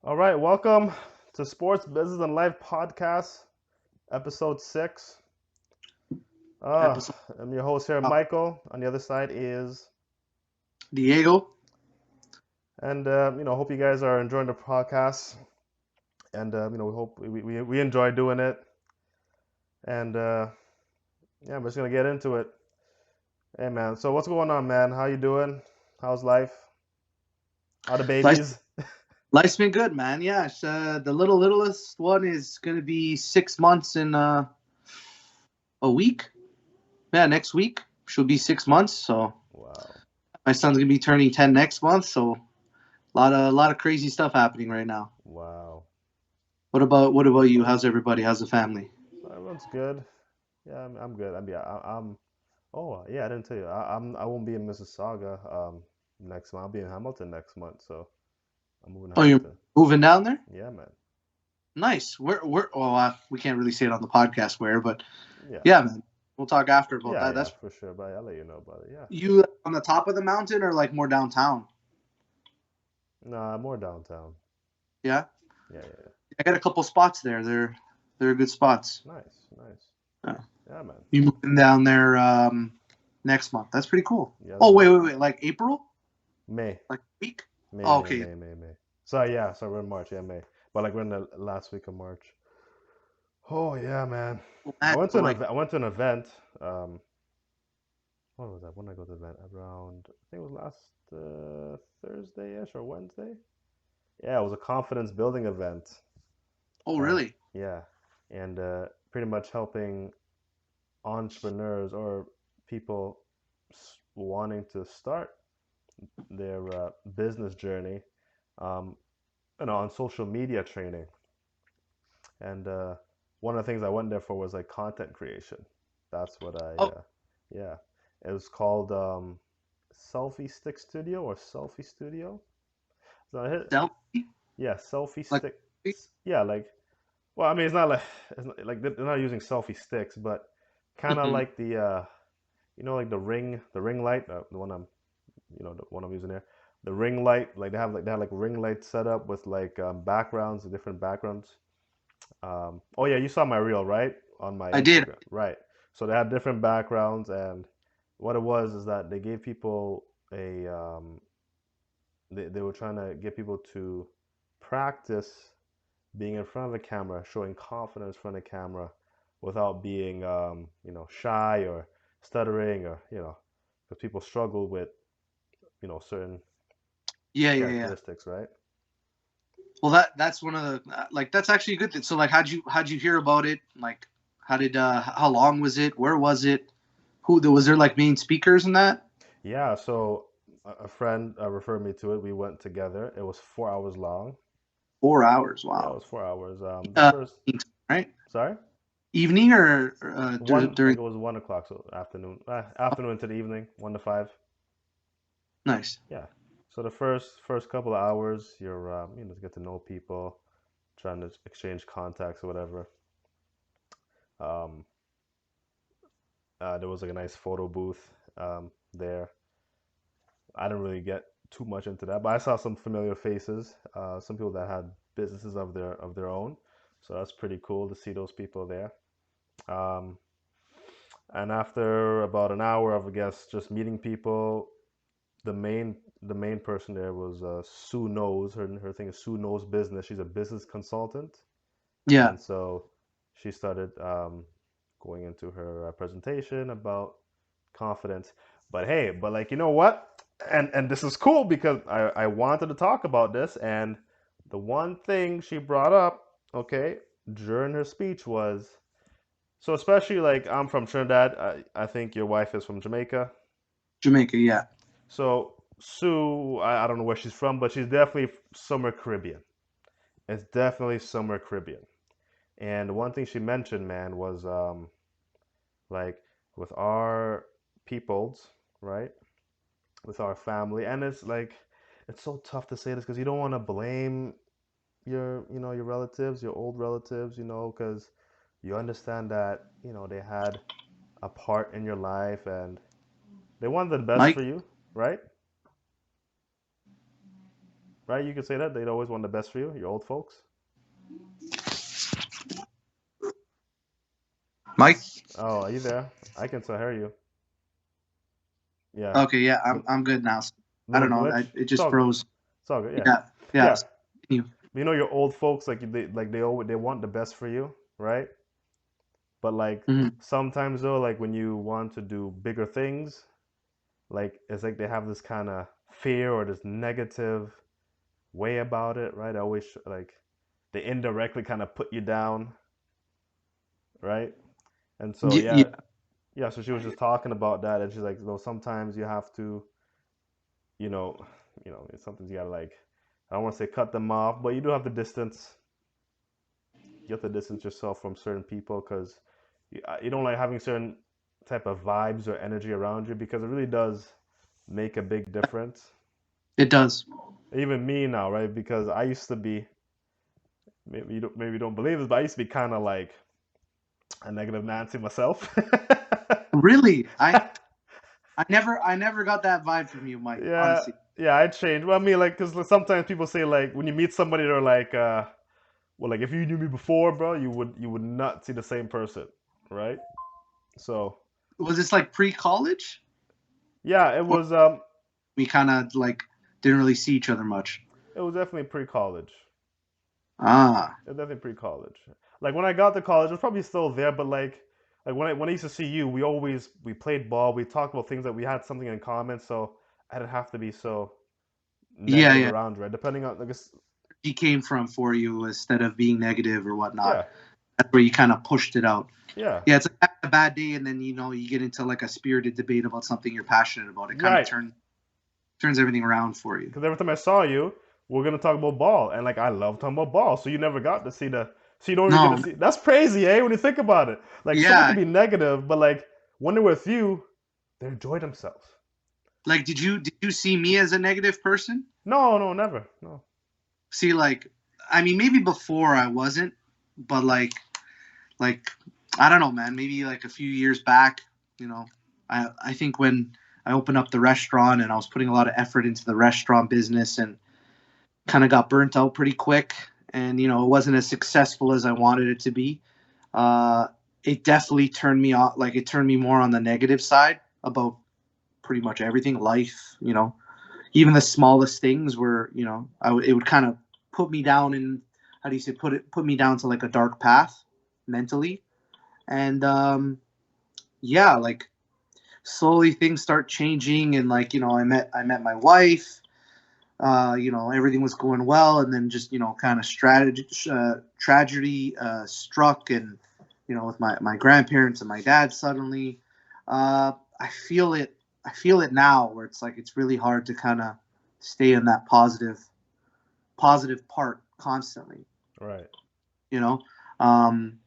All right, welcome to Sports, Business, and Life Podcast, episode 6. Uh, Episode. I'm your host here, Michael. On the other side is, Diego. and hope you guys are enjoying the podcast, and we hope we enjoy doing it, and yeah, we're just gonna get into it. Hey, man. So what's going on, man? How you doing? How's life? How the Life, babies? life's been good, man. Yeah, the littlest one is gonna be 6 months in a week. Yeah, next week she'll be 6 months. So Wow, my son's gonna be turning 10 next month. So a lot of crazy stuff happening right now. wow. What about you? How's everybody? How's the family? Everyone's good. Yeah, I'm good. I'm. Oh, yeah, I didn't tell you. I won't be in Mississauga next month. I'll be in Hamilton next month, so I'm moving to Oh, you're Hamilton. moving down there? Yeah, man. Nice. Where? Oh, we can't really say it on the podcast where, but Yeah. yeah, man. We'll talk after about Yeah, that. yeah, That's for sure. But I'll let you know about it. Yeah. you on the top of the mountain or like more downtown? Nah, more downtown. Yeah. Yeah, yeah, yeah. I got a couple spots there. They're good spots. Nice, nice. Yeah. Yeah, man. You moving down there next month? That's pretty cool. Yeah, Oh that's wait, like April, May. like a week. May, Oh, May, okay. May, May, May. So yeah, so we're in March, yeah, May. But like we're in the last week of March. Oh yeah, man. Well, I man, went to so an like, event. I went to an event. What was that? When did I go to the event? Around I think it was last Thursday-ish or Wednesday. Yeah, it was a confidence building event. oh really? Yeah, and pretty much helping entrepreneurs or people wanting to start their business journey, um, on social media training. And one of the things I went there for was like content creation. That's what Oh, yeah. It was called Selfie Stick Studio or Selfie Studio. So I hit, Delphi, yeah, Selfie like, Stick. Yeah, like, well, I mean, it's not like they're not using selfie sticks, but kind of mhm. like the like the ring light, the one the one I'm using there, the ring light. Like they have like ring light set up with like backgrounds, different backgrounds. Oh yeah, you saw my reel, right? On my I did. Instagram, right? So they had different backgrounds, and what it was is that they gave people a they were trying to get people to practice being in front of the camera, showing confidence in front of the camera without being, shy or stuttering or, because people struggle with, certain Yeah, yeah, yeah. characteristics, right? Well, that's one of the like that's actually a good thing. So like, how'd you hear about it? Like, how long was it? Where was it? Was there like main speakers in that? Yeah, so a friend referred me to it. We went together. It was 4 hours long. 4 hours. Yeah, it Wow. was 4 hours. The first, Right. sorry, Evening or I during? think it was 1 o'clock, so afternoon, afternoon to the evening, 1 to 5. Nice. Yeah. So the first couple of hours, you're to get to know people, trying to exchange contacts or whatever. Um, there was like a nice photo booth there. I didn't really get too much into that, but I saw some familiar faces. Some people that had businesses of their own. So that's pretty cool to see those people there. Um, and after about an hour of, I guess, just meeting people, the main person there was Sue Knows. Her thing is Sue Knows Business. She's a business consultant, Yeah. and so she started going into her presentation about confidence. But hey, but like you know what? And this is cool because I wanted to talk about this, and the one thing she brought up, okay, during her speech was so especially like I'm from Trinidad. I think your wife is from Jamaica. Jamaica. Yeah. So Sue, I don't know where she's from, but she's definitely somewhere Caribbean. It's definitely somewhere Caribbean. And one thing she mentioned, man, was like with our peoples, right? With our family, and it's like it's so tough to say this because you don't want to blame your relatives, your old relatives, because you understand that they had a part in your life and they wanted the best Mike. for you, right? right? You could say that they'd always want the best for you, your old folks. Mike. Oh, are you there? I can still hear you. Yeah, Okay, yeah, but I'm good now. I little don't know. glitch. It It's just all good. froze. It's all good. Yeah, Yeah, yeah. yeah. You know your old folks they always they want the best for you, right? But like Mhm. sometimes though, like when you want to do bigger things, like it's like they have this kind of fear or this negative way about it, right? I always like they indirectly kind of put you down, right? And so Yeah, yeah, yeah. So she was just talking about that, and she's like, "No, sometimes you have to, you know, sometimes you gotta like, I don't want to say cut them off, but you do have to distance. You have to distance yourself from certain people because you don't like having certain type of vibes or energy around you because it really does make a big difference. it does. Even me now, right? Because I used to be, maybe you don't believe this, but I used to be kind of like a negative Nancy myself. Really, I never got that vibe from you, Mike. Yeah, Honestly. yeah, I changed. Well, I mean, like, because sometimes people say like when you meet somebody, they're like, well, like if you knew me before, bro, you would not see the same person, right? So Was this like pre-college, yeah, it or was we kind of like didn't really see each other much? it was definitely pre-college. Ah, It was definitely pre-college. Like when I got to college, it was probably still there, but like when I used to see you, we played ball, we talked about things that we had something in common, so I didn't have to be so yeah, negative yeah. around you, right? Depending on like, He came from for you instead of being negative or whatnot. yeah, That's where you kind of pushed it out. yeah, Yeah, it's like a bad day, and then you get into like a spirited debate about something you're passionate about. It kind of right. turns everything around for you. Because every time I saw you, we're gonna talk about ball, and like I love talking about ball. So you never got to see so you don't really get to No, see. That's crazy, eh? When you think about it, like someone yeah. could be negative, but like when they're with you, they enjoy themselves. Like, did you see me as a negative person? No, no, never, no. See, like, I mean, maybe before I wasn't, but like I don't know, man. Maybe like a few years back, you know, I think when I opened up the restaurant and I was putting a lot of effort into the restaurant business and kind of got burnt out pretty quick, and it wasn't as successful as I wanted it to be. Uh, it definitely turned me off. Like it turned me more on the negative side about pretty much everything, life. Even the smallest things were, it would kind of put me down in, how do you say, put me down to like a dark path mentally. And yeah, like slowly things start changing, and like I met my wife. Everything was going well, and then just kind of tragedy struck, and with my grandparents and my dad suddenly. I feel it. I feel it now, where it's like it's really hard to kind of stay in that positive part constantly. Right. You know, um,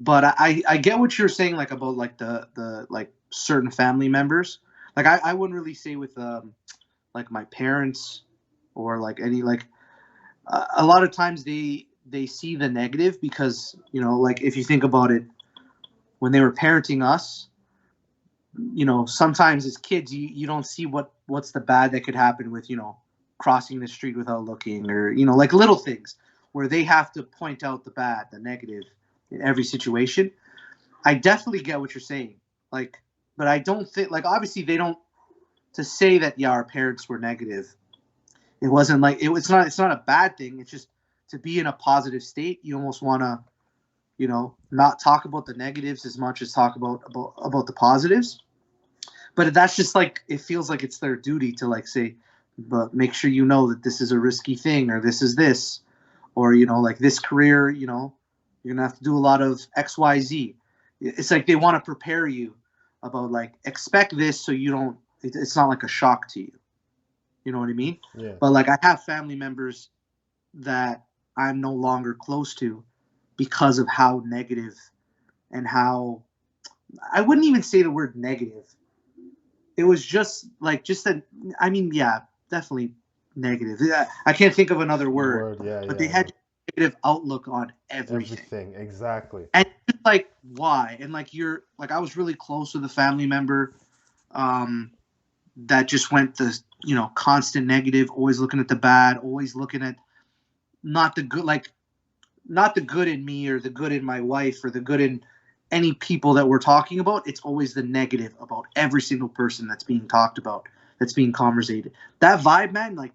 but I get what you're saying, like about like the like certain family members. Like I wouldn't really say with like my parents, or like any like a lot of times they see the negative, because like if you think about it, when they were parenting us, sometimes as kids you don't see what's the bad that could happen with crossing the street without looking, or like little things where they have to point out the bad, the negative in every situation. I definitely get what you're saying, like, but I don't think, like, obviously they don't, to say that yeah our parents were negative, it wasn't like it's not a bad thing. It's just, to be in a positive state, you almost want to not talk about the negatives as much as talk about the positives. But that's just like, it feels like it's their duty to like say, but make sure you know that this is a risky thing, or this is this, or like this career, you're gonna have to do a lot of XYZ. It's like they want to prepare you about, like, expect this, so you don't, it's not like a shock to you. You know what I mean? Yeah. But like I have family members that I'm no longer close to because of how negative, and how, I wouldn't even say the word negative. It was just like, just a, I mean, yeah, definitely negative. Yeah, I can't think of another word, Word. Yeah. but they Yeah. had a negative outlook on everything. Everything. Exactly. And just like, why? And like, you're like, I was really close with a family member. Um, that just went the, constant negative, always looking at the bad, always looking at not the good, like not the good in me or the good in my wife or the good in any people that we're talking about. It's always the negative about every single person that's being talked about, that's being conversated. That vibe, man, like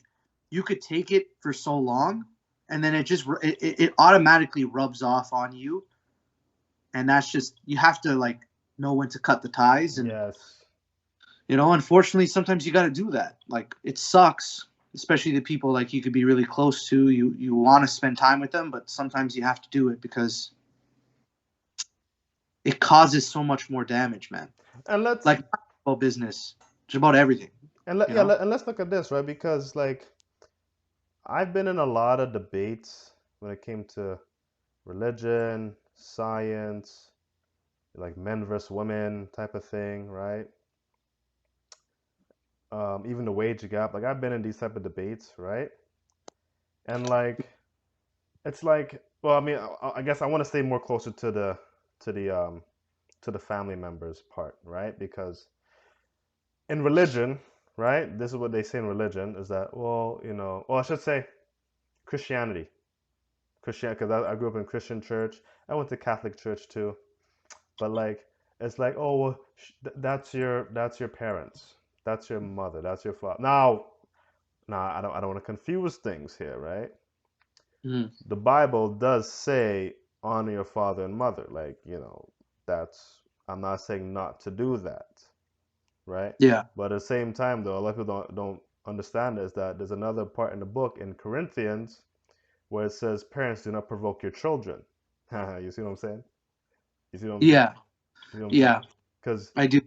you could take it for so long, and then it automatically rubs off on you, and that's just, you have to like know when to cut the ties. And Yes. unfortunately, sometimes you got to do that. Like it sucks, especially the people like you could be really close to. You want to spend time with them, but sometimes you have to do it because it causes so much more damage, man. And let's Like not about business, just about everything. You know? and let's look at this, right? Because like I've been in a lot of debates when it came to religion, science, like men versus women type of thing, right? Even the wage gap. Like I've been in these type of debates, right? And like it's like, well, I mean, I guess I want to stay more closer to the to the family members part, right? Because in religion, right? This is what they say in religion is that, well, well, I should say Christianity. Christian, because I grew up in Christian church. I went to Catholic church too. But like, it's like, oh, well, that's your parents, that's your mother, that's your father. Now, I don't want to confuse things here, right? Mm. The Bible does say honor your father and mother. Like, that's I'm not saying not to do that, right? Yeah. But at the same time, though, a lot of people don't understand is that there's another part in the book in Corinthians where it says, "Parents, do not provoke your children." You see what I'm saying? You see what I'm Yeah. you see what I'm saying? Yeah. Because I do.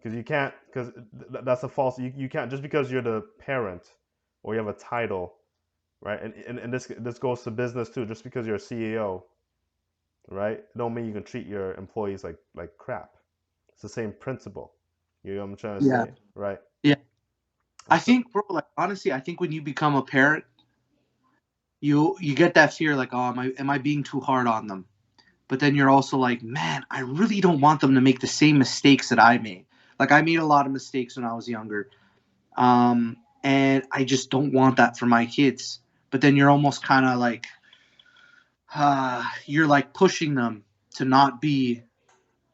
you can't because that's a false. You can't just because you're the parent or you have a title, right? And this goes to business too. Just because you're a CEO, right, don't mean you can treat your employees like crap. It's the same principle. You know what I'm trying to Yeah. say, right? Yeah. And I so, think, bro. Like honestly, I think when you become a parent, you get that fear, like, oh, am I being too hard on them? But then you're also like, man, I really don't want them to make the same mistakes that I made. Like I made a lot of mistakes when I was younger, and I just don't want that for my kids. But then you're almost kind of like, you're like pushing them to not be,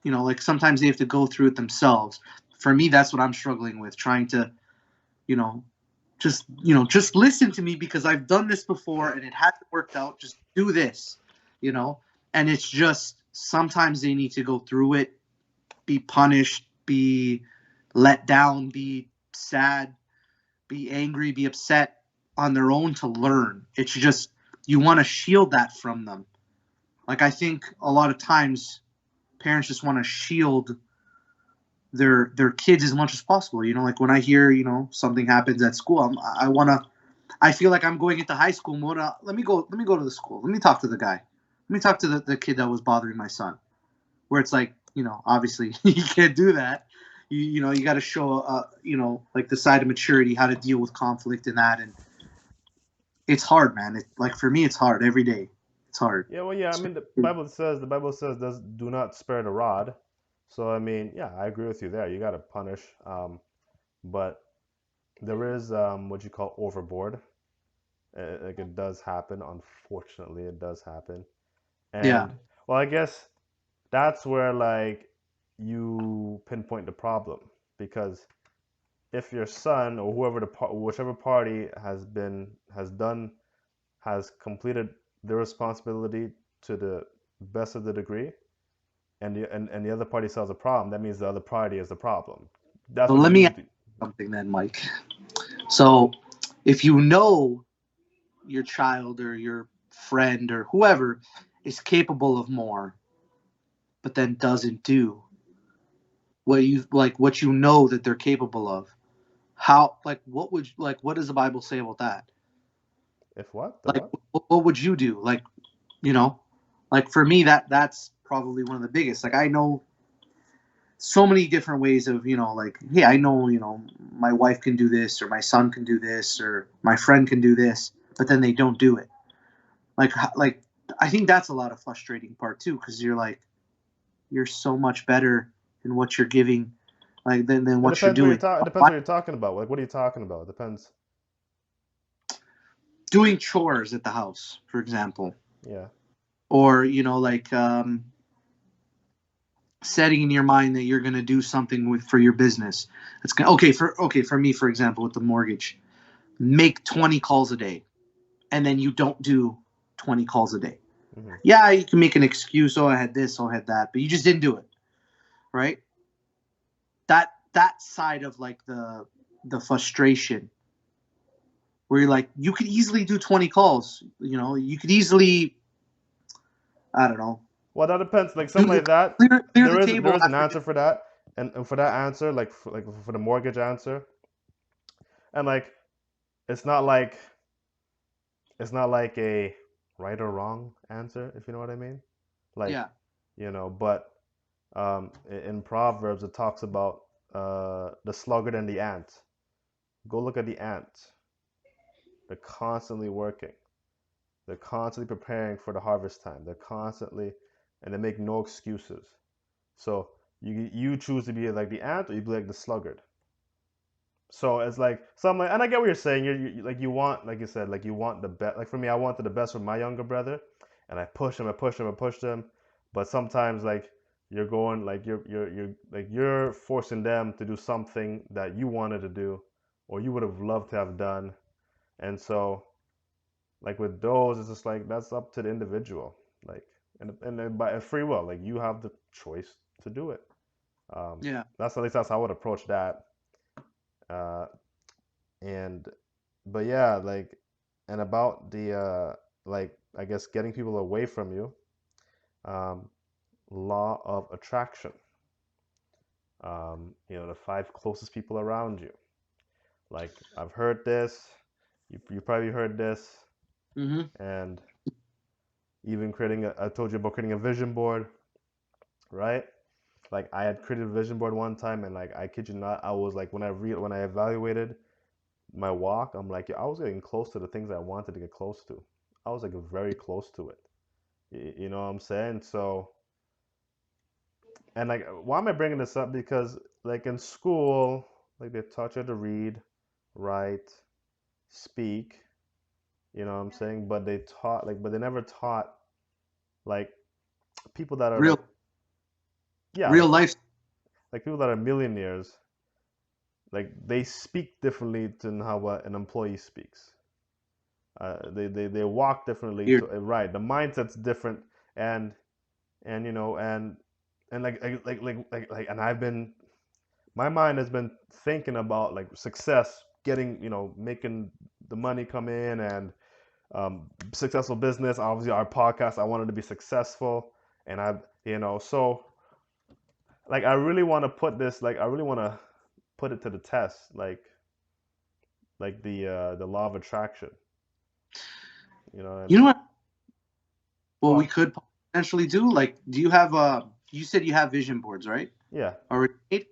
like sometimes they have to go through it themselves. For me, that's what I'm struggling with, trying to, you know, just listen to me because I've done this before and it hasn't worked out. Just do this, you know. And it's just sometimes they need to go through it, be punished, be let down, be sad, be angry, be upset on their own to learn. It's just you want to shield that from them. Like I think a lot of times parents just want to shield their kids as much as possible. Like when I hear something happens at school, I want to. I feel like I'm going into high school mode. Let me go to the school. Let me talk to the guy. Let me talk to the kid that was bothering my son. Where it's like, obviously you can't do that. You got to show like the side of maturity, how to deal with conflict and that. And it's hard, man. Like for me, it's hard every day. It's hard. yeah, well, yeah. I mean, the Bible says does do not spare the rod. So I mean, yeah, I agree with you there. You got to punish, but there is what you call overboard. Like it does happen. Unfortunately, it does happen. Yeah. And well, I guess that's where like you pinpoint the problem because if your son or whoever whichever party has completed their responsibility to the best of the degree, and the other party solves a problem, that means the other party is the problem. That's So what let me ask usually. you something then, Mike. So if you know your child or your friend or whoever is capable of more, but then doesn't do what you know that they're capable of, how like what does the Bible say about that? If what the Like what? what would you do? Like, you know, like for me that's probably one of the biggest. Like I know so many different ways of, like, hey, I know, my wife can do this or my son can do this or my friend can do this, but then they don't do it. Like I think that's a lot of frustrating part too, because you're like, you're so much better in what you're giving. like than It what you're depends what you're doing. talking. It depends what you're talking about. Like, what are you talking about? It depends. Doing chores at the house, for example, Yeah. or like setting in your mind that you're going to do something for your business. It's okay for me, for example, with the mortgage. Make 20 calls a day, and then you don't do 20 calls a day. Hmm. Yeah, you can make an excuse. Oh, I had this. Oh, I had that, but you just didn't do it, right? That side of like the frustration, where you're like, you could easily do 20 calls. You could easily, I don't know, Well, that depends. Like do something like that, clear the there table is an after. answer for that, and for that answer, like for the mortgage answer, and like it's not like it's not like a right or wrong answer, if you know what I mean. Like, Yeah, but in Proverbs it talks about the sluggard and the ant. Go look at the ant. They're constantly working. They're constantly preparing for the harvest time. They're constantly, and they make no excuses. So you choose to be like the ant, or you be like the sluggard. So it's like, so I'm like, and I get what you're saying. Like you want, like you said, like you want the best. Like for me, I wanted the best for my younger brother, and I push him, I push him, I pushed him. But sometimes like you're going, like you're forcing them to do something that you wanted to do, or you would have loved to have done. And so like with those, it's just like that's up to the individual. Like and then by free will, like you have the choice to do it. yeah. That's at least that's how I would approach that. Uh, and but yeah, like and about the like I guess getting people away from you, um, law of attraction. The five closest people around you. Like I've heard this, you probably heard this, Hmm. and even I told you about creating a vision board, right? Like I had created a vision board one time, and like I kid you not, I was like when I evaluated my walk, I'm like, I was getting close to the things I wanted to get close to. I was like very close to it. You know what I'm saying? So, and like, why am I bringing this up? Because like in school, like they taught you how to read, write, speak. You know what I'm saying? But they never taught like people that are Real like, yeah, real life. like people that are millionaires. Like they speak differently than how an employee speaks. They walk differently Here. to right. The mindset's different, and and and I've been my mind has been thinking about like success, getting making the money come in, and successful business. Obviously, our podcast, I wanted to be successful, and so like I really want to put this, like I really want to put it to the test, like the law of attraction. You know what I You know mean? what? Go What we on. could potentially do, like, do you have you said you have vision boards, right? Yeah, Already made?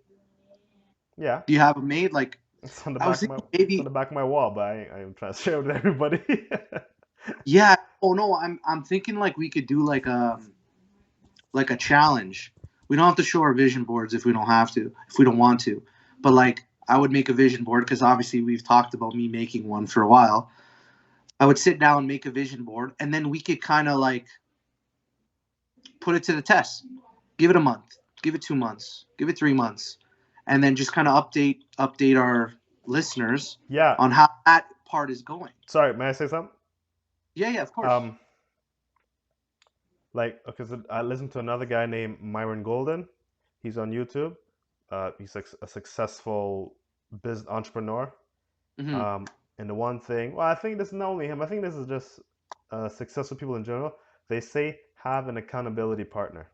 yeah. Do you have them made? Like, It's on the I was back of my thinking it's on maybe. the back of my wall, but I'm trying to share it with everybody. Yeah. Oh no, I'm thinking like we could do like a challenge. We don't have to show our vision boards if we don't have to, if we don't want to. But like, I would make a vision board because obviously we've talked about me making one for a while. I would sit down, make a vision board, and then we could kind of like put it to the test. Give it a month, give it 2 months, give it 3 months, and then just kind of update our listeners Yeah. on how that part is going. Sorry, may I say something? Yeah, yeah, of course. Um, like, okay, so I listened to another guy named Myron Golden. He's on YouTube. He's like a successful business entrepreneur. Hmm. Um, and the one thing, well, I think this is not only him. I think this is just successful people in general. They say have an accountability partner,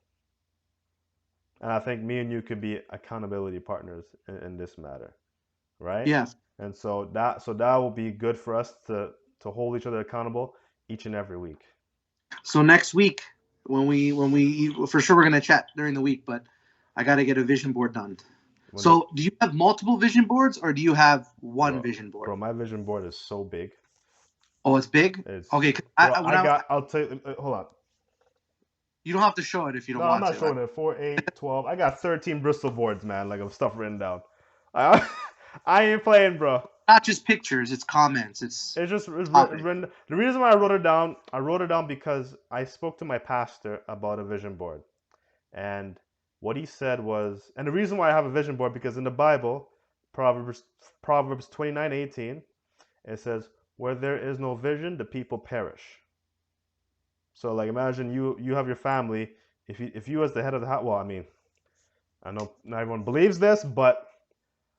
and I think me and you could be accountability partners in this matter, right? Yeah. And so that will be good for us to hold each other accountable each and every week. So next week, when we for sure we're gonna chat during the week, but I got to get a vision board done. When the So do you have multiple vision boards or do you have one bro, vision board? bro, my vision board is so big. Oh, it's big. It's Okay, 'cause bro. when I I'll tell you. Hold on. You don't have to show it if you No, don't I'm want not to. showing it. 4, 8, 12. I got 13 Bristol boards, man. Like of stuff written down. I, I ain't playing, bro. Not just pictures, it's comments, it's It's just topic. written. The reason why I wrote it down because I spoke to my pastor about a vision board, and what he said was, and the reason why I have a vision board because in the Bible, Proverbs Proverbs 29:18, it says, "Where there is no vision, the people perish." So like imagine you have your family. If you as the head of the house, well, I mean, I know not everyone believes this, but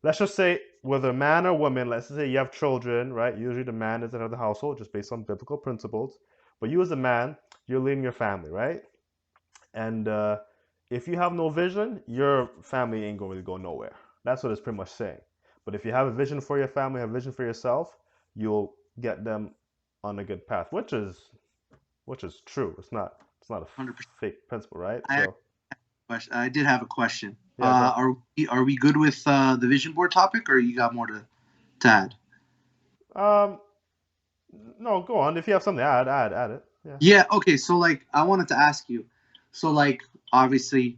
let's just say whether man or woman, let's say you have children, right? Usually the man is the head of the household, just based on biblical principles. But you as a man, you're leading your family, right? And if you have no vision, your family ain't going to go nowhere. That's what it's pretty much saying. But if you have a vision for your family, have a vision for yourself, you'll get them on a good path, which is true. It's not a 100%. fake principle, right? I So I did have a question. yeah, go Are we good with the vision board topic, or you got more to add? on. No, go on. If you have something to add it. Yeah. Yeah. Okay. So like, I wanted to ask you. So like, obviously,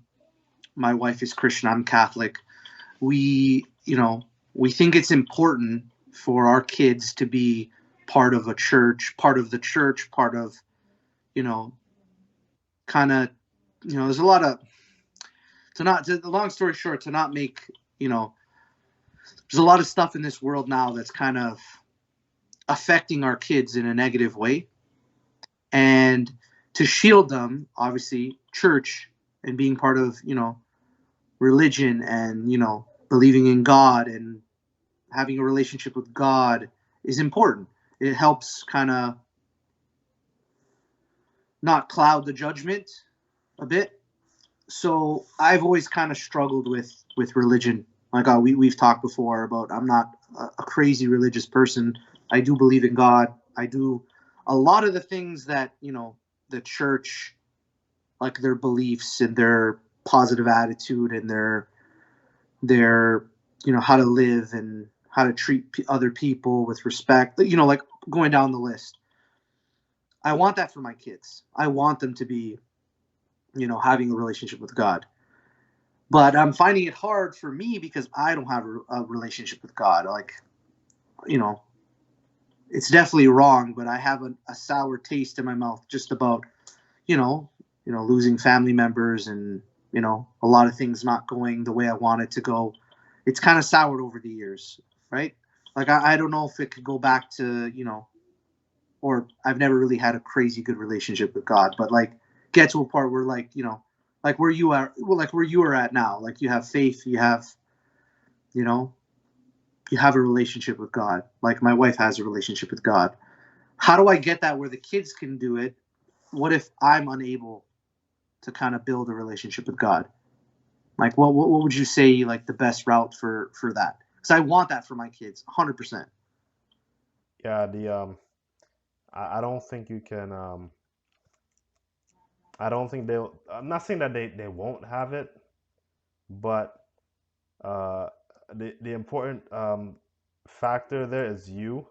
my wife is Christian. I'm Catholic. We, we think it's important for our kids to be part of a church, part of the church, part of, you know, kind of, there's a lot of the long story short, to not make, you know, there's a lot of stuff in this world now that's kind of affecting our kids in a negative way. And to shield them, obviously, church and being part of, religion and, believing in God and having a relationship with God is important. It helps kind of not cloud the judgment a bit. So I've always kind of struggled with religion. Like we've talked before about, I'm not a crazy religious person. I do believe in God. I do a lot of the things that the church, like their beliefs and their positive attitude and their how to live and how to treat other people with respect. Like going down the list. I want that for my kids. I want them to be having a relationship with God. But I'm finding it hard for me because I don't have a relationship with God. Like, you know, it's definitely wrong, but I have a sour taste in my mouth just about, you know, losing family members and, a lot of things not going the way I want it to go. It's kind of soured over the years, right? Like, I don't know if it could go back to, or I've never really had a crazy good relationship with God, but like get to a part where like, like where you are, well, like where you are at now, like you have faith, you know, you have a relationship with God. Like my wife has a relationship with God. How do I get that where the kids can do it? What if I'm unable to kind of build a relationship with God? Like what would you say like the best route for that? Because I want that for my kids, 100%. Yeah. I don't think you can. I don't think they'll. I'm not saying that they won't have it, but uh, the important factor there is you.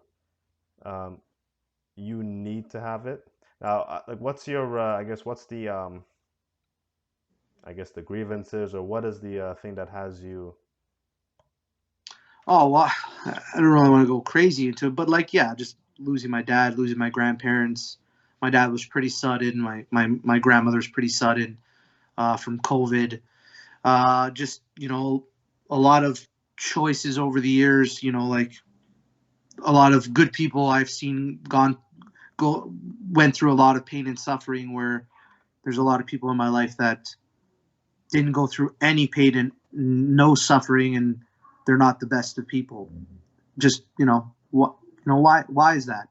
Um, you need to have it. Now, like, what's your? I guess what's the I guess the grievances or what is the thing that has you? Oh well, I don't really want to go crazy into it, but like yeah, just losing my dad, losing my grandparents. My dad was pretty sudden. My grandmother's pretty sudden from COVID. Just a lot of choices over the years. Like a lot of good people I've seen go went through a lot of pain and suffering. Where there's a lot of people in my life that didn't go through any pain and no suffering, and they're not the best of people. Just what why is that?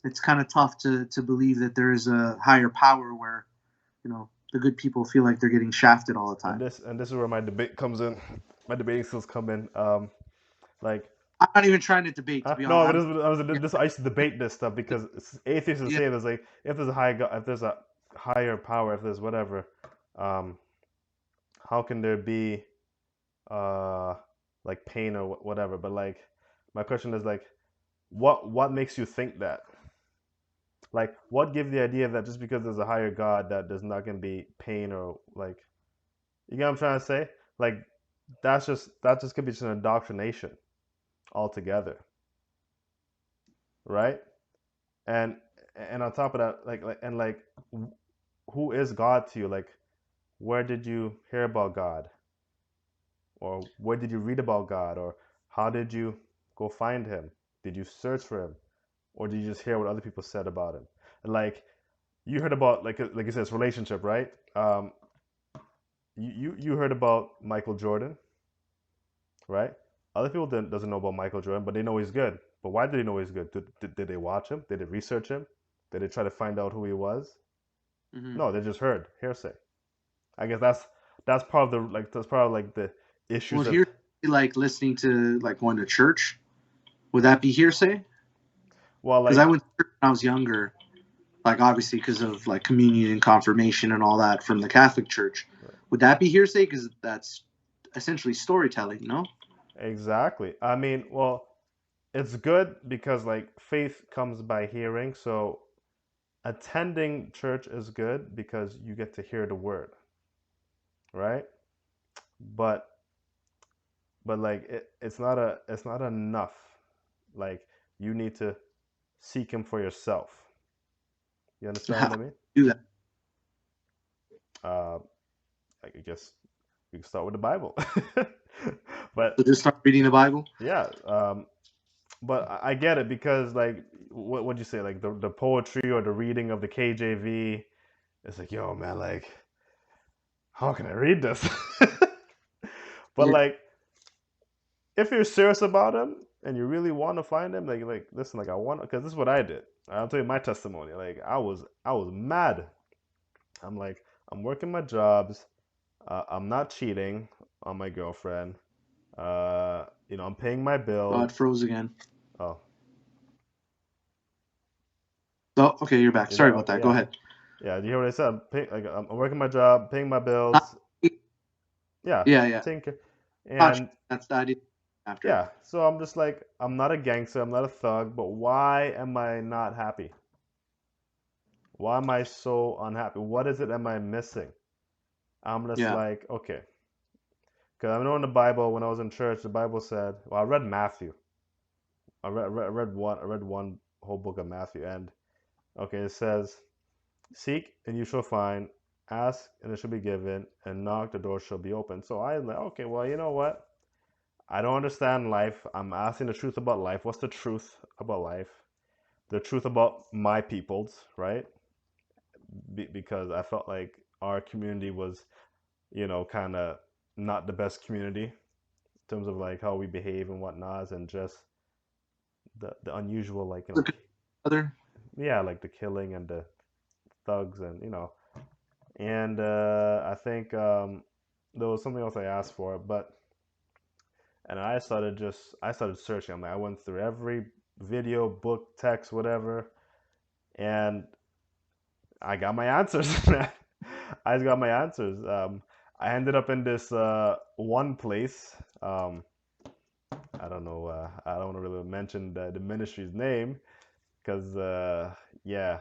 It's kind of tough to believe that there is a higher power where the good people feel like they're getting shafted all the And time. this is where my debate comes in. My debating skills come in. Like I'm not even trying to debate, to be no, honest. I used to debate this stuff because atheists would Yeah, say there's like if there's a if there's a higher power, if there's whatever, um, how can there be uh like pain or whatever? But like my question is like, what makes you think that? Like, what gives the idea that just because there's a higher God that there's not gonna be pain or like, you get what I'm trying to say? Like, that just could be just an indoctrination altogether, right? And and on top of that, who is God to you? Like, where did you hear about God, or where did you read about God, or how did you go find Him? Did you search for Him, or did you just hear what other people said about Him? And like, you heard about like you said, it's relationship, right? You heard about Michael Jordan, right? Other people doesn't know about Michael Jordan, but they know he's good. But why did they know he's good? Did they watch him? Did they research him? Did they try to find out who he was? Hmm. No, they just heard hearsay. I guess that's part of the that's part of like the Well, issues that, here, like listening to like going to church, would that be hearsay? well, Because I like, went to church when I was younger, like obviously because of like communion and confirmation and all that from the Catholic Church. Would that be hearsay? Because that's essentially storytelling, no? exactly. I mean, well, it's good because like faith comes by hearing. So attending church is good because you get to hear the word, right? But like it's not enough. Like, you need to seek him for yourself. You So understand how what I mean? do you do that? Uh, I guess we can start with the Bible. But So just start reading the Bible. yeah, but I get it because like what would you say, like the poetry or the reading of the KJV, it's like, yo man, like, how can I read this? But Yeah. like, if you're serious about him and you really want to find him, like listen, like I want, because this is what I did. I'll tell you my testimony. Like, I was mad. I'm like, I'm working my jobs. I'm not cheating on my girlfriend. I'm paying my Oh, bills. it froze again. Oh, Oh, okay, you're back. you Sorry there? about Okay, that. Go yeah, ahead. yeah. Do you hear what I said? I'm working my job, paying my Not, bills. Yeah, yeah, yeah. taking care. Not And that's I did after. yeah, so I'm just like, I'm not a gangster, I'm not a thug, but why am I not happy? Why am I so unhappy? What is it am I missing? I'm just Yeah. like, okay. Because I know in the Bible, when I was in church, the Bible said, well, I read Matthew. I read one whole book of Matthew, and okay, it says, seek and you shall find, ask and it shall be given, and knock, the door shall be open. So I was like, okay, well, you know what? I don't understand life. I'm asking the truth about life. What's the truth about life? The truth about my peoples, right? Because I felt like our community was, kind of not the best community in terms of like how we behave and whatnot, and just the unusual, like, Look at other. yeah, like the killing and the thugs, and and I think there was something else I asked for, but and I started searching. I went through every video, book, text, whatever, and I got my answers. I just got my answers. I ended up in this one place. I don't know. I don't want to really mention the ministry's name because, yeah,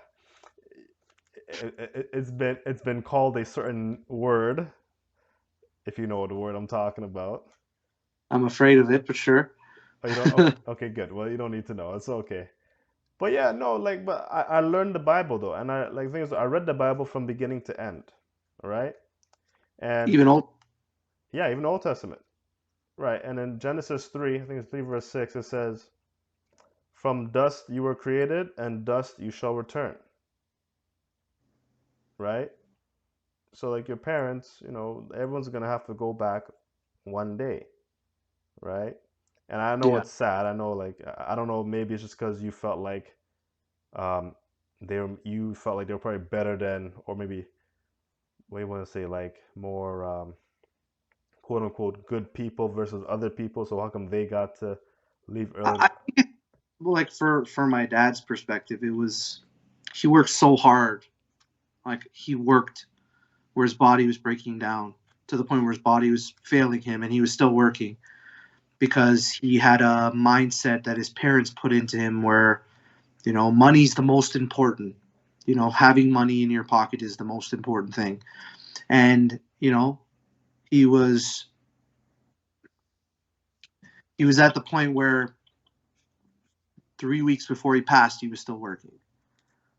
it's been called a certain word. If you know the word I'm talking about. I'm afraid of it, but sure. Oh, you don't? Okay, okay, good. Well, you don't need to know. It's okay. But yeah, no, like, but I learned the Bible though, and I like things. I read the Bible from beginning to end. All right, and Even old. yeah, even the Old Testament. Right. And in Genesis 3, I think it's 3 verse 6, it says, from dust you were created, and dust you shall return. Right? So, like your parents, everyone's going to have to go back one day. Right? And I know Yeah. it's sad. I know, like, I don't know, maybe it's just because you felt like um, you felt like they were probably better than, or maybe, what do you want to say, like more quote unquote good people versus other people. So, how come they got to leave early? I think well, like for my dad's perspective, it was he worked so hard. Like he worked where his body was breaking down to the point where his body was failing him, and he was still working because he had a mindset that his parents put into him where money's the most important. having money in your pocket is the most important thing. And he was he was at the point where 3 weeks before he passed, he was still working.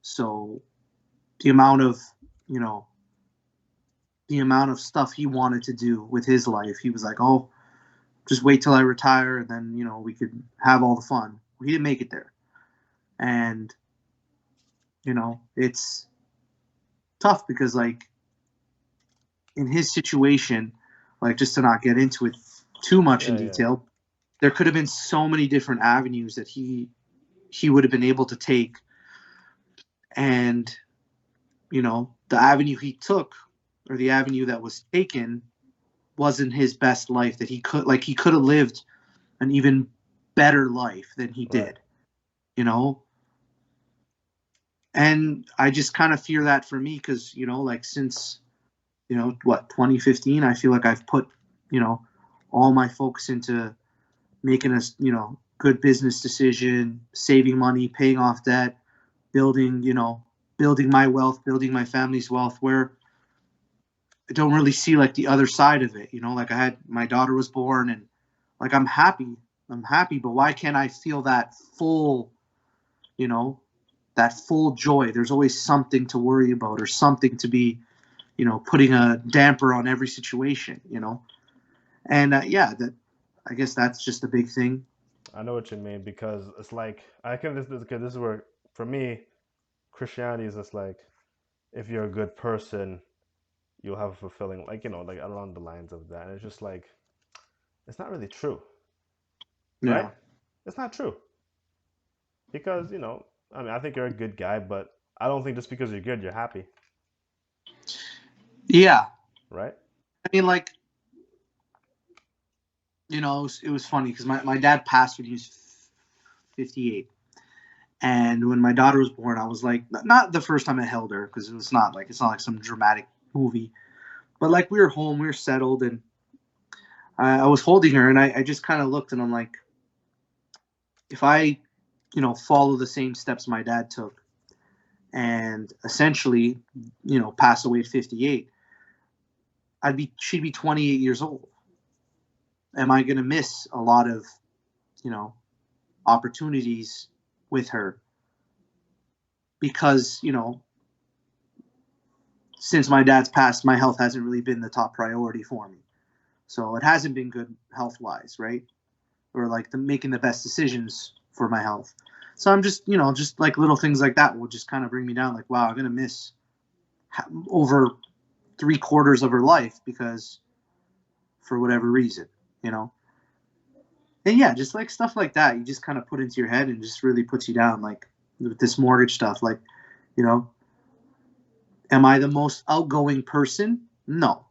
So the amount of you know the amount of stuff he wanted to do with his life, he was like, oh, just wait till I retire, and then we could have all the fun. He didn't make it there, and it's tough because, like, in his situation, like, just to not get into it too much in Yeah, yeah, detail, there could have been so many different avenues that he would have been able to take, and the avenue he took, or the avenue that was taken, wasn't his best life. That he could have lived an even better life than he right. did, you know and I just kind of fear that for me, because like, since what, 2015, I feel like I've put all my focus into making a good business decision, saving money, paying off debt, building building my wealth, building my family's wealth, where I don't really see, like, the other side of it. Like, I had my daughter was born, and, like, I'm happy, but why can't I feel that full, you know that full joy? There's always something to worry about, or something to be putting a damper on every situation. And yeah, that I guess that's just a big thing. I know what you mean because it's like I can this is where for me Christianity is just like if you're a good person, you'll have a fulfilling like like along the lines of that. And it's just like it's not really true, right? Yeah. It's not true because I mean I think you're a good guy, but I don't think just because you're good you're happy, Yeah. right? I mean, like, it was funny because my dad passed when he was 58. And when my daughter was born, I was like, not the first time I held her, because it's not like some dramatic movie, but, like, we were home, we were settled, and I was holding her, and I just kind of looked, and I'm like, if I, follow the same steps my dad took, and essentially, pass away at 58, she'd be 28 years old. Am I going to miss a lot of, you know, opportunities with her? Because, since my dad's passed, my health hasn't really been the top priority for me. So it hasn't been good health wise, right? Or, like, making the best decisions for my health. So I'm just like, little things like that will just kind of bring me down. Like, wow, I'm going to miss over 3/4 of her life because, for whatever reason, you know? And yeah, just like stuff like that, you just kind of put into your head and just really puts you down. Like, with this mortgage stuff, like, you know, am I the most outgoing person? No.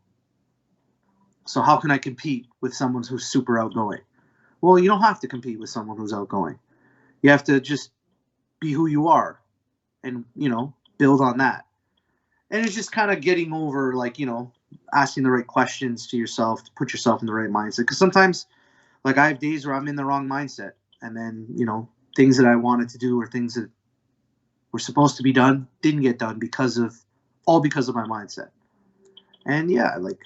So how can I compete with someone who's super outgoing? Well, you don't have to compete with someone who's outgoing. You have to just be who you are, and, build on that. And it's just kind of getting over, like, asking the right questions to yourself to put yourself in the right mindset. Because sometimes, like, I have days where I'm in the wrong mindset, and then, things that I wanted to do, or things that were supposed to be done, didn't get done because of my mindset. And yeah, like,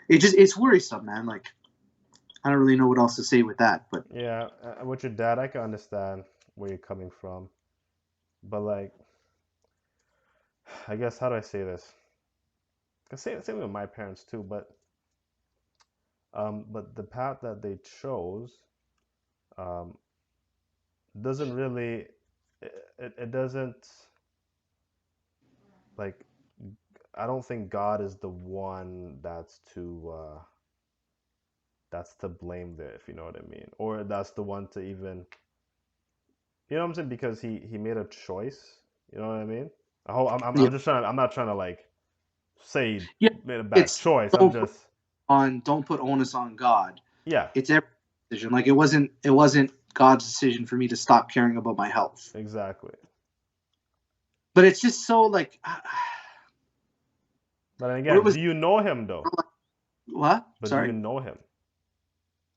it's worrisome, man. Like, I don't really know what else to say with that, but Yeah, with your dad, I can understand where you're coming from, but like, I guess how do I say this? Same with my parents too, but the path that they chose, um, doesn't really, it doesn't like. I don't think God is the one that's to blame there, if you know what I mean, or that's the one to even, you know what I'm saying, because he made a choice. You know what I mean? I hope yeah, I'm just trying. I'm not trying to like say yeah. made a bad It's choice. I'm don't put just don't put onus on God. yeah, It's every decision. Like, it wasn't God's decision for me to stop caring about my health. exactly. But it's just so, like, But then what again, was do you know him though? what? But do you Sorry, know him?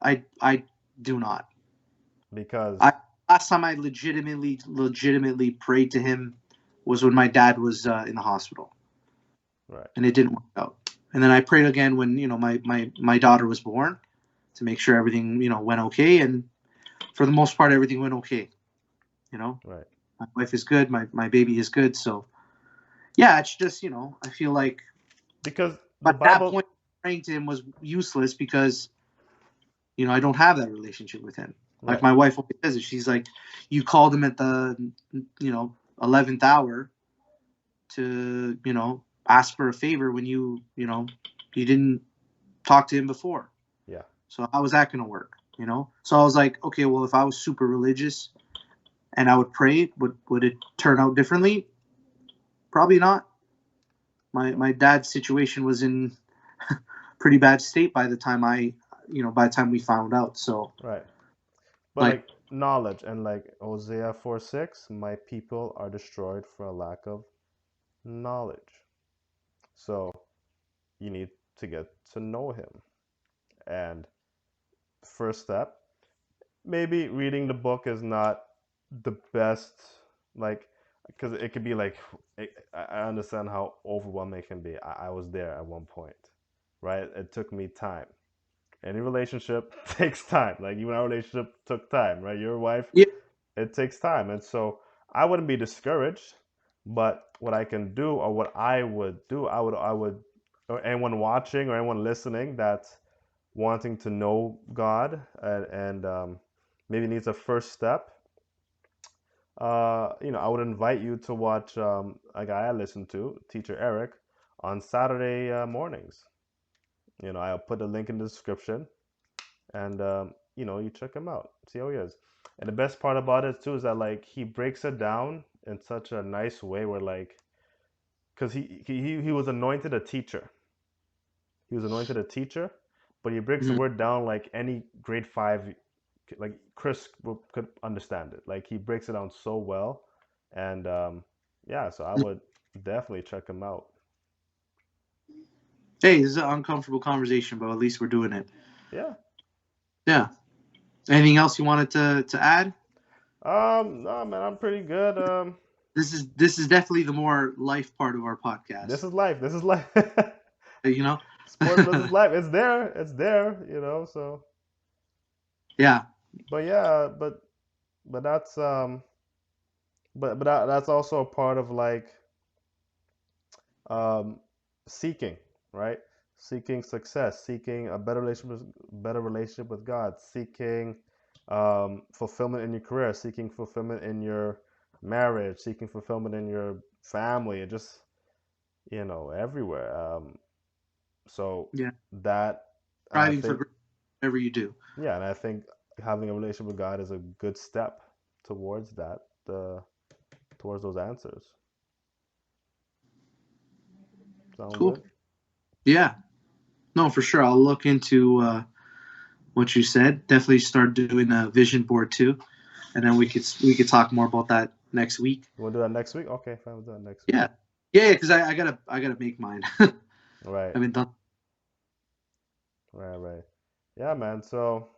I do not. Because I Last time I legitimately prayed to him, was when my dad was in the hospital, Right. and it didn't work out. And then I prayed again when my daughter was born to make sure everything went okay, and for the most part everything went okay. You know, Right. my wife is good, my baby is good, so yeah, it's just I feel like Because the at that Bible, point praying to him was useless because I don't have that relationship with him. Like right. my wife always says it. She's like, you called him at the 11th hour to ask for a favor when you didn't talk to him before. Yeah. So how was that going to work? So I was like, okay, well, if I was super religious and I would pray, would it turn out differently? Probably not. My dad's situation was in pretty bad state by the time by the time we found out. So Right. But like, like knowledge and like Hosea 4:6, my people are destroyed for a lack of knowledge. So you need to get to know him. And first step, maybe reading the book is not the best, like, because it could be like, I understand how overwhelming it can be. I was there at one point, right? It took me time. Any relationship takes time. Like even our relationship took time, right? Your wife, yeah, it takes time. And so I wouldn't be discouraged, but what I can do or what I would do, or anyone watching or anyone listening that's wanting to know God and maybe needs a first step, I would invite you to watch a guy I listen to, Teacher Eric, on Saturday mornings. I'll put the link in the description, and you check him out, see how he is. And the best part about it too is that like he breaks it down in such a nice way, where like, because he was anointed a teacher. He was anointed a teacher, but he breaks the mhm. word down like any grade five, like Chris could understand it. Like he breaks it down so well, and yeah, so I would definitely check him out. Hey, this is an uncomfortable conversation, but at least we're doing it. Yeah. Yeah. Anything else you wanted to add? No, man, I'm pretty good. This is definitely the more life part of our This podcast. is life. This is life. You know. Sports business life. It's there. It's there. So, Yeah. but yeah, but that's that's also a part of like um, seeking, right? Seeking success, seeking a better relationship with God, seeking fulfillment in your career, seeking fulfillment in your marriage, seeking fulfillment in your family, and just everywhere. So Yeah. that, and I Striving for think, great whatever you do. yeah, and I think having a relationship with God is a good step towards that, towards those answers. Sound Cool. good? Yeah. No, for sure. I'll look into what you said. Definitely start doing a vision board too, and then we could talk more about that next week. You want to do that next week? Okay, fine. We'll do that next week. Yeah. Yeah, because I gotta make mine. Right, I mean, done. right. Yeah, man. So,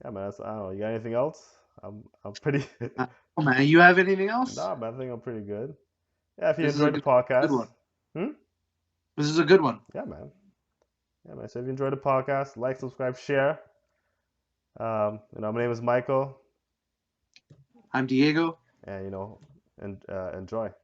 yeah, man. I don't know. You got anything else? I'm pretty. Oh man, you have anything else? Nah, man. I think I'm pretty good. Yeah, if you This is a enjoyed the good podcast, one. hmm? This is a good one. Yeah, man. Yeah, man. So if you enjoyed the podcast, like, subscribe, share. My name is Michael, I'm Diego. and enjoy.